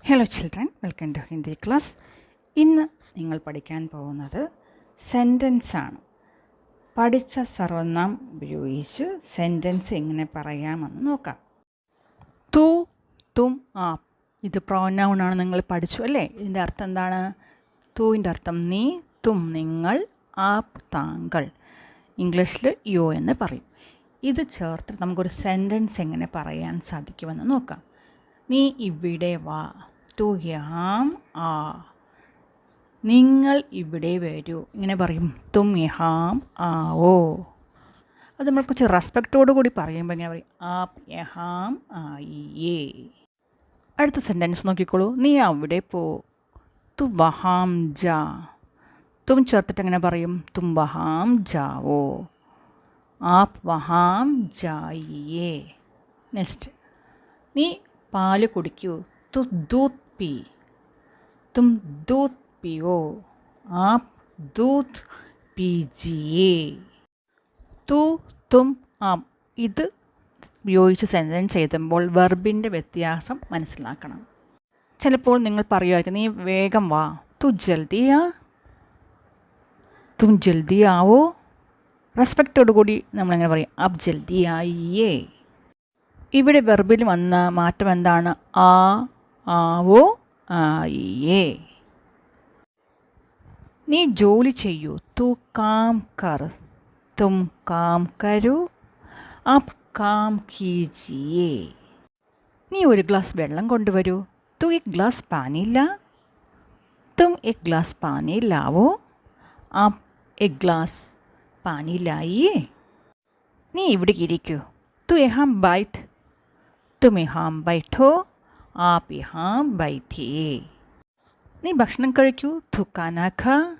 Hello children, welcome to Hindi class. ഇന്ന് നിങ്ങൾ പഠിക്കാൻ പോകുന്നത് സെൻറ്റൻസാണ്. പഠിച്ച സർവനാം ഉപയോഗിച്ച് സെൻറ്റൻസ് എങ്ങനെ പറയാമെന്ന് നോക്കാം. തു, തും, ആപ്. ഇത് പ്രോനൗണാണ്, നിങ്ങൾ പഠിച്ചു അല്ലേ? ഇതിൻ്റെ അർത്ഥം എന്താണ്? തുവിൻ്റെ അർത്ഥം നീ, തും നിങ്ങൾ, ആപ് താങ്കൾ. ഇംഗ്ലീഷിൽ യു എന്ന് പറയും. ഇത് ചേർത്ത് നമുക്കൊരു സെൻറ്റൻസ് എങ്ങനെ പറയാൻ സാധിക്കുമെന്ന് നോക്കാം. നീ ഇവിടെ വാ. തു യഹാം ആ. നിങ്ങൾ ഇവിടെ വരൂ. ഇങ്ങനെ പറയും, തും യഹാം ആവോ. അത് നമ്മൾ കുറച്ച് റെസ്പെക്റ്റോടു കൂടി പറയുമ്പോൾ ഇങ്ങനെ പറയും, ആപ് യഹാം ആയിയേ. അടുത്ത സെൻറ്റൻസ് നോക്കിക്കോളൂ. നീ അവിടെ പോ. തു വഹാം ജാ. തും ചേർത്തിട്ട് എങ്ങനെ പറയും? തും വഹാം ജാവോ. ആപ് വഹാം ജായിയേ. നെക്സ്റ്റ്, നീ പാല് കുടിക്കൂ. തു ദൂത് പി. തും ദൂത് പിയോ. ആപ് ദൂത് പീജിയേ. തു, തും, ആപ്. ഇത് ഉപയോഗിച്ച് സെൻറ്റൻസ് എഴുതുമ്പോൾ വെർബിൻ്റെ വ്യത്യാസം മനസ്സിലാക്കണം. ചിലപ്പോൾ നിങ്ങൾ പറയുമായിരിക്കും, നീ വേഗം വാ. തു ജൽദിയാ. തും ജൽദി ആവോ. റെസ്പെക്റ്റോടു കൂടി നമ്മളെങ്ങനെ പറയും? അബ് ജൽദി ആയിയേ. ഇവിടെ വെർബിൽ വന്ന മാറ്റം എന്താണ്? ആ, ആവോ, ആയിയേ. നീ ജോലി ചെയ്യൂ. തു കാം കർ. തും കാം കരൂ. അബ് കാം കീജിയേ. നീ ഒരു ഗ്ലാസ് വെള്ളം കൊണ്ടുവരൂ. തു എക് ഗ്ലാസ് പാനി ലാ. തും എക് ഗ്ലാസ് പാനി ലാവോ. അബ് എക് ഗ്ലാസ് പാനി ലായിയേ. നീ ഇവിടെ ഇരിക്കൂ. തു യഹാം ബൈഠ്. തും യഹാം ബൈഠോ. ആപ് യഹാം ബൈഠിയേ. നീ ഭക്ഷണം കഴിക്കൂ. തു ഖാനാ ഖാ.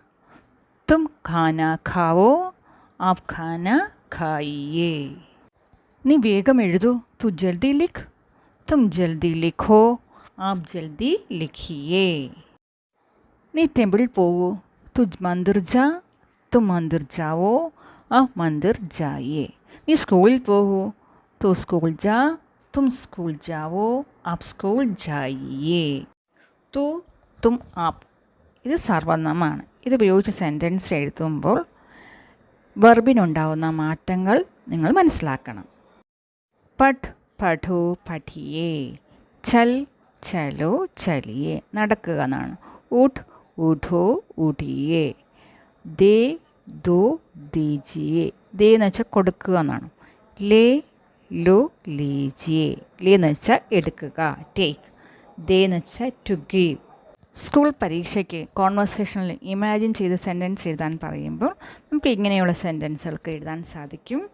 തും ഖാനാ ഖാവോ. ആപ് ഖാനാ ഖായിയേ. നീ വേഗം എഴുതൂ. തു ജൽദി ലിഖ്. തും ജൽദി ലിഖോ. ആപ് ജൽദി ലിഖിയേ. നീ ടെമ്പിളിൽ പോകൂ. തു മന്ദിർ ജാ. തും മന്ദിർ ജാവോ. ആപ് മന്ദിർ ജായിയേ. നീ സ്കൂളിൽ പോകൂ. തു സ്കൂൾ ജാ. തും സ്കൂൾ ജാവോ. ആപ് സ്കൂൾ ജായിയേ. തു, തും, ആപ്. ഇത് സർവനാമമാണ്. ഇത് ഉപയോഗിച്ച് സെൻറ്റൻസ് എഴുതുമ്പോൾ വെർബിനുണ്ടാവുന്ന മാറ്റങ്ങൾ നിങ്ങൾ മനസ്സിലാക്കണം. പഠ്, പഠു, പഠിയേ. ചൽ, ചലോ, ചലിയേ. നടക്കുക എന്നാണ്. ഉഠ്, ഉഠോ, ഉഠിയേ. ദേ, ദോ, ദീജിയേ. ദേ എന്ന് വെച്ചാൽ കൊടുക്കുക എന്നാണ്. ലേ, ലോ, ലീജിയേ. ലേ എന്ന് വെച്ചാൽ എടുക്കുക, ടേക്ക്. ദേ എന്ന് വെച്ചാൽ ടു ഗീവ്. സ്കൂൾ പരീക്ഷയ്ക്ക് കോൺവെർസേഷനിൽ ഇമാജിൻ ചെയ്ത് സെൻറ്റൻസ് എഴുതാൻ പറയുമ്പോൾ നമുക്ക് ഇങ്ങനെയുള്ള സെൻറ്റൻസുകൾക്ക് എഴുതാൻ സാധിക്കും.